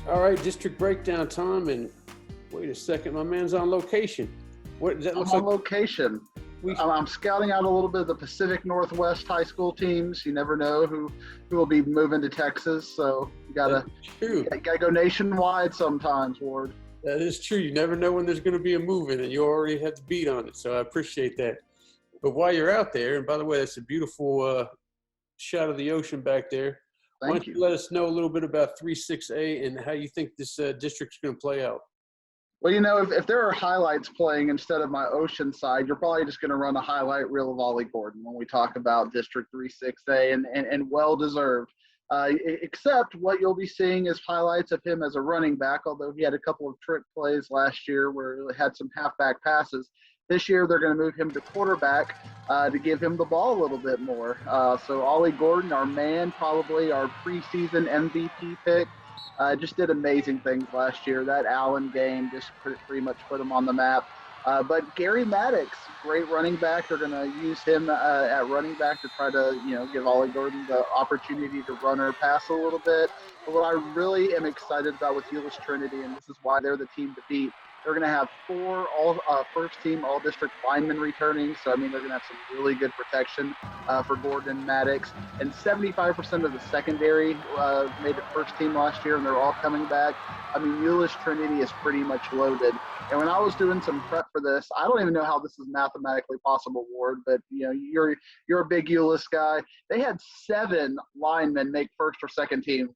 All right, district breakdown time, and wait a second, my man's on location. What that looks I'm on like? location. I'm scouting out a little bit of the Pacific Northwest high school teams. You never know who will be moving to Texas, so you gotta go nationwide sometimes, Ward. That is true. You never know when there's going to be a movement, and you already have the beat on it. So I appreciate that. But while you're out there, and by the way, that's a beautiful shot of the ocean back there. Why don't you let us know a little bit about 3-6A and how you think this district's going to play out? Well, if there are highlights playing instead of my ocean side, you're probably just going to run a highlight reel of Ollie Gordon when we talk about District 3-6A, and well-deserved. Except what you'll be seeing is highlights of him as a running back, although he had a couple of trick plays last year where he had some halfback passes. This year, they're going to move him to quarterback to give him the ball a little bit more. So Ollie Gordon, our man, probably our preseason MVP pick, just did amazing things last year. That Allen game just pretty much put him on the map. But Gary Maddox, great running back. They're going to use him at running back to try to, give Ollie Gordon the opportunity to run or pass a little bit. But what I really am excited about with Euless Trinity, and this is why they're the team to beat, they're going to have 4 first-team all-district linemen returning. So, they're going to have some really good protection for Gordon and Maddox. And 75% of the secondary made it first team last year, and they're all coming back. Euless Trinity is pretty much loaded. And when I was doing some prep for this, I don't even know how this is mathematically possible, Ward, but, you're a big Euless guy. They had 7 linemen make first or second team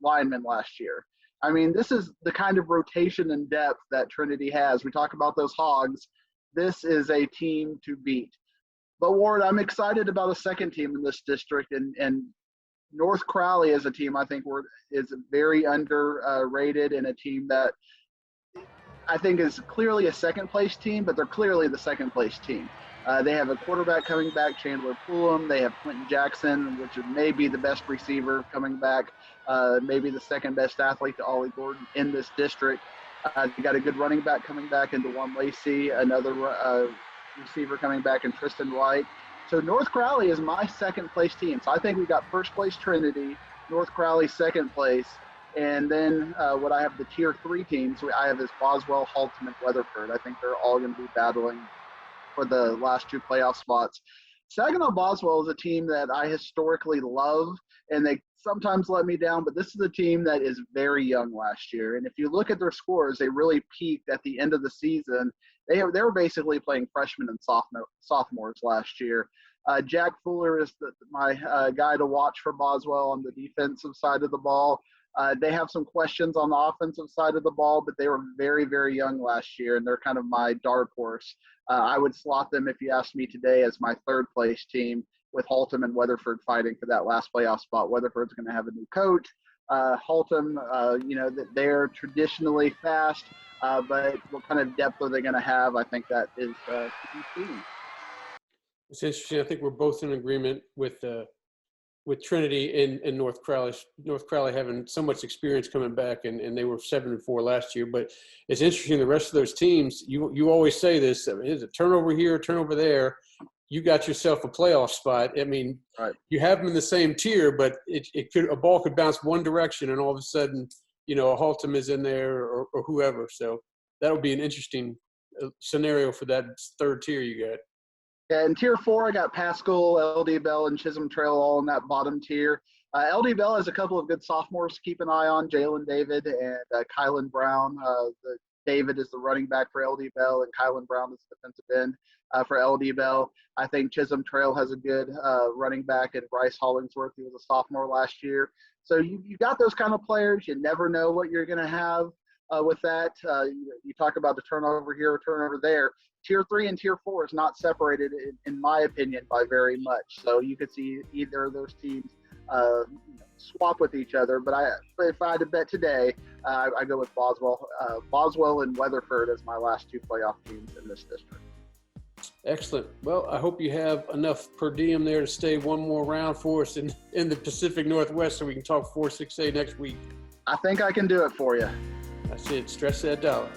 linemen last year. This is the kind of rotation and depth that Trinity has. We talk about those hogs. This is a team to beat. But, Ward, I'm excited about a second team in this district. And North Crowley as a team, I think, is very underrated, and a team that I think is clearly a second-place team, but they're clearly the second-place team. They have a quarterback coming back, Chandler Poolham. They have Quentin Jackson, which is maybe the best receiver coming back, maybe the second best athlete to Ollie Gordon in this district. They got a good running back coming back in DeJuan Lacey, another receiver coming back in Tristan White. So North Crowley is my second-place team. So I think we got first-place Trinity, North Crowley second place, and then what I have the Tier 3 teams, I have is Boswell, Haltom, and Weatherford. I think they're all going to be battling for the last 2 playoff spots. Saginaw Boswell is a team that I historically love, and they sometimes let me down, but this is a team that is very young last year. And if you look at their scores, they really peaked at the end of the season. They were basically playing freshmen and sophomores last year. Jack Fuller is my guy to watch for Boswell on the defensive side of the ball. They have some questions on the offensive side of the ball, but they were very, very young last year, and they're kind of my dark horse. I would slot them, if you asked me today, as my third-place team, with Haltom and Weatherford fighting for that last playoff spot. Weatherford's going to have a new coach. Haltom, they're traditionally fast, but what kind of depth are they going to have? I think that is to be seen. It's interesting. I think we're both in agreement with Trinity and North Crowley. North Crowley having so much experience coming back, and they were 7-4 last year. But it's interesting, the rest of those teams, you always say this, there's a turnover here, a turnover there. You got yourself a playoff spot. Right. You have them in the same tier, but a ball could bounce one direction, and all of a sudden, a Haltom is in there or whoever. So that'll be an interesting scenario for that third tier you got. Yeah, in Tier 4, I got Pascal, LD Bell, and Chisholm Trail all in that bottom tier. LD Bell has a couple of good sophomores to keep an eye on, Jalen David and Kylan Brown. David is the running back for LD Bell, and Kylan Brown is the defensive end for LD Bell. I think Chisholm Trail has a good running back, and Bryce Hollingsworth, he was a sophomore last year. So you got those kind of players. You never know what you're going to have with that. You talk about the turnover here, turnover there. Tier 3 and Tier 4 is not separated, in my opinion, by very much. So you could see either of those teams swap with each other. But if I had to bet today, I go with Boswell and Weatherford as my last 2 playoff teams in this district. Excellent. Well, I hope you have enough per diem there to stay one more round for us in the Pacific Northwest, so we can talk 4-6A next week. I think I can do it for you. That's it. Stress that dollar.